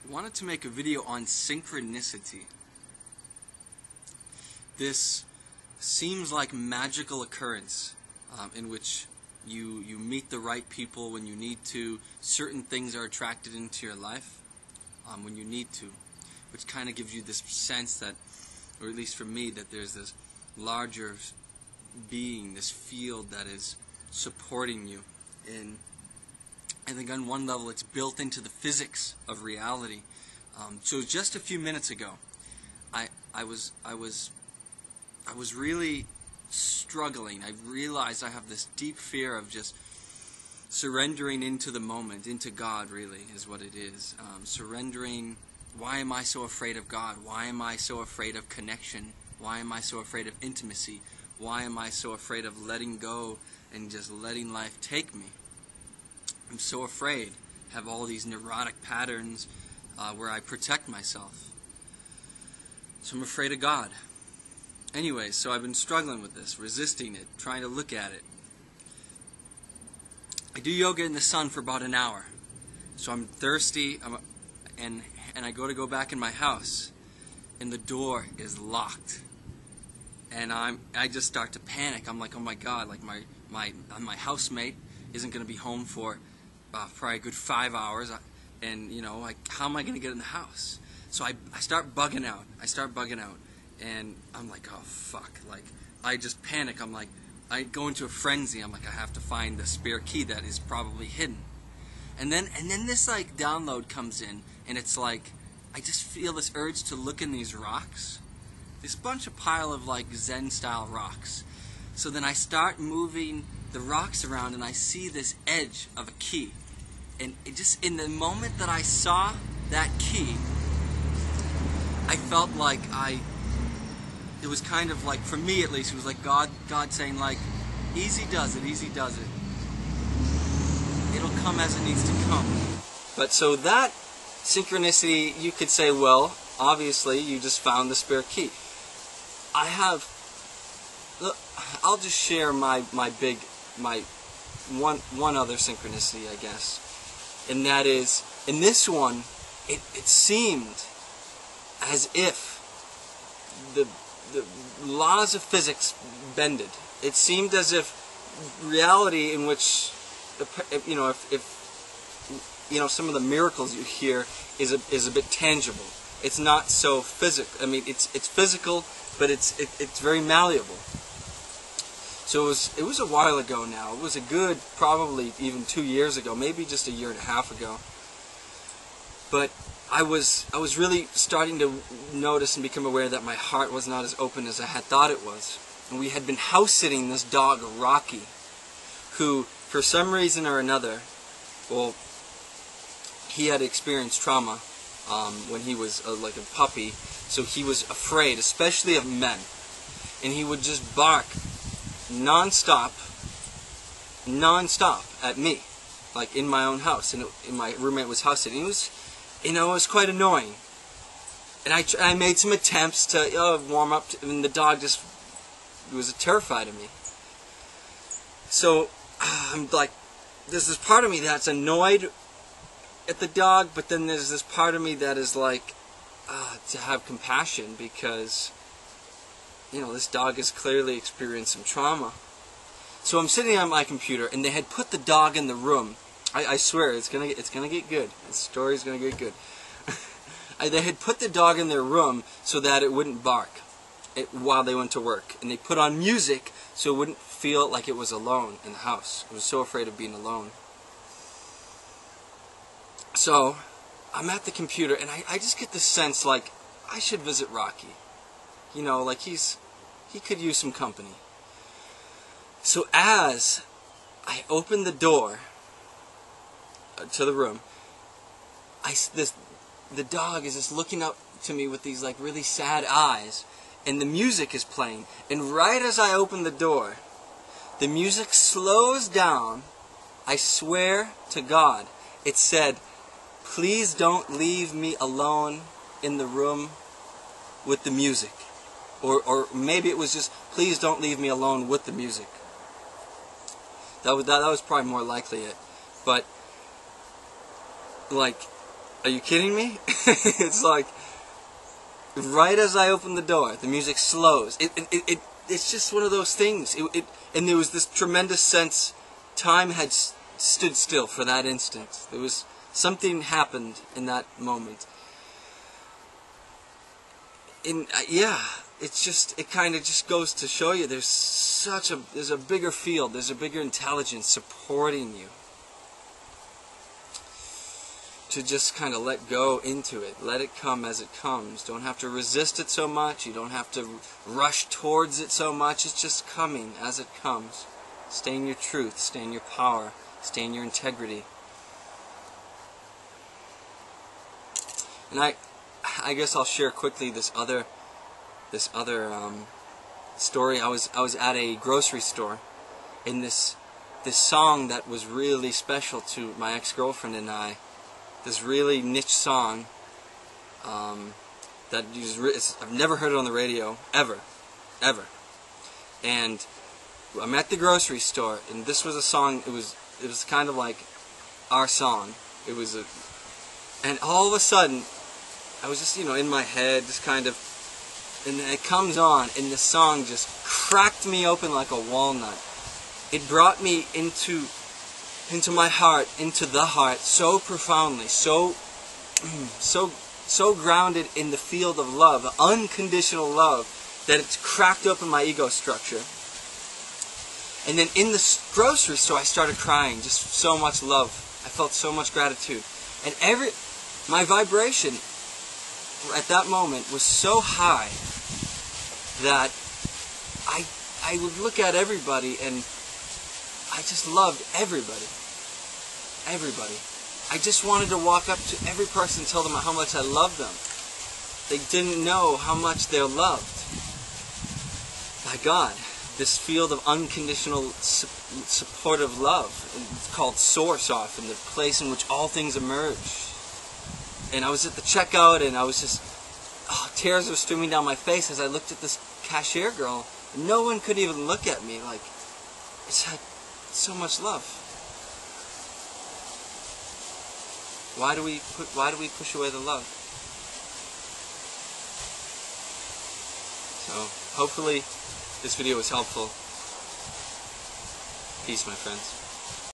wanted to make a video on synchronicity. This seems like magical occurrence in which you meet the right people when you need to. Certain things are attracted into your life when you need to, which kind of gives you this sense that, or at least for me, that there's this larger being, this field that is supporting you. And I think on one level it's built into the physics of reality. So just a few minutes ago, I was really struggling. I realized I have this deep fear of just surrendering into the moment, into God, really, is what it is. Surrendering. Why am I so afraid of God? Why am I so afraid of connection? Why am I so afraid of intimacy? Why am I so afraid of letting go and just letting life take me? I'm so afraid. Have all these neurotic patterns where I protect myself. So I'm afraid of God. Anyway, so I've been struggling with this, resisting it, trying to look at it. I do yoga in the sun for about an hour. So I'm thirsty, and I go back in my house, and the door is locked. And I just start to panic. I'm like, oh my God, like my housemate isn't going to be home for probably a good 5 hours, and you know, like, how am I going to get in the house? So I start bugging out. And I'm like, oh fuck, like, I just panic. I'm like, I go into a frenzy. I'm like, I have to find the spare key that is probably hidden. And then this like download comes in, and it's like, I just feel this urge to look in these rocks, this pile of like Zen style rocks. So then I start moving the rocks around, and I see this edge of a key. And it just, in the moment that I saw that key, I felt like it was kind of like, for me at least, it was like God saying, like, easy does it. It'll come as it needs to come. But so that synchronicity, you could say, well, obviously you just found the spare key. I'll just share my one other synchronicity, I guess. And that is, in this one, it seemed as if the laws of physics bended. It seemed as if reality, in which, you know, if you know, some of the miracles you hear is a bit tangible. It's not so physical. I mean, it's physical, but it's very malleable. So it was a while ago now. It was a good, probably even 2 years ago, maybe just a year and a half ago. But I was really starting to notice and become aware that my heart was not as open as I had thought it was. And we had been house-sitting this dog, Rocky, who, for some reason or another, well, he had experienced trauma when he was like a puppy, so he was afraid, especially of men. And he would just bark non-stop at me, like in my own house. And my roommate was house-sitting. It was, you know, it was quite annoying. And I made some attempts to warm up, and the dog just was terrified of me. So I'm like, there's this part of me that's annoyed at the dog, but then there's this part of me that is like, to have compassion, because, you know, this dog has clearly experienced some trauma. So I'm sitting on my computer, and they had put the dog in the room. I swear, it's gonna get good. The story's gonna get good. They had put the dog in their room so that it wouldn't bark while they went to work, and they put on music so it wouldn't feel like it was alone in the house. I was so afraid of being alone. So I'm at the computer, and I just get this sense like I should visit Rocky. You know, like he could use some company. So as I open the door to the room, the dog is just looking up to me with these like really sad eyes, and the music is playing. And right as I open the door, the music slows down. I swear to God, it said, "Please don't leave me alone in the room with the music." Or maybe it was just, "Please don't leave me alone with the music." That was probably more likely it. But, like, Are you kidding me? It's like, right as I open the door, the music slows. It's just one of those things. And there was this tremendous sense, time had stood still for that instant. There was something happened in that moment. And yeah, it kind of just goes to show you there's a bigger field, there's a bigger intelligence supporting you. To just kind of let go into it. Let it come as it comes. Don't have to resist it so much. You don't have to rush towards it so much. It's just coming as it comes. Stay in your truth. Stay in your power. Stay in your integrity. And I guess I'll share quickly this other story. I was at a grocery store, and this song that was really special to my ex-girlfriend and I. This really niche song that I've never heard it on the radio ever. And I'm at the grocery store, and this was a song. It was kind of like our song. And all of a sudden, I was just in my head, just kind of, and then it comes on, and the song just cracked me open like a walnut. It brought me into my heart, into the heart, so profoundly, so grounded in the field of love, unconditional love, that it's cracked open my ego structure. And then in the grocery store, I started crying, just so much love. I felt so much gratitude. And my vibration at that moment was so high that I would look at everybody, and I just loved everybody. I just wanted to walk up to every person and tell them how much I loved them. They didn't know how much they're loved by God. This field of unconditional supportive love. It's called Source often, the place in which all things emerge. And I was at the checkout, and I was just, tears were streaming down my face as I looked at this cashier girl. No one could even look at me. Like, it's had so much love. Why do we push away the love? So hopefully this video was helpful. Peace, my friends.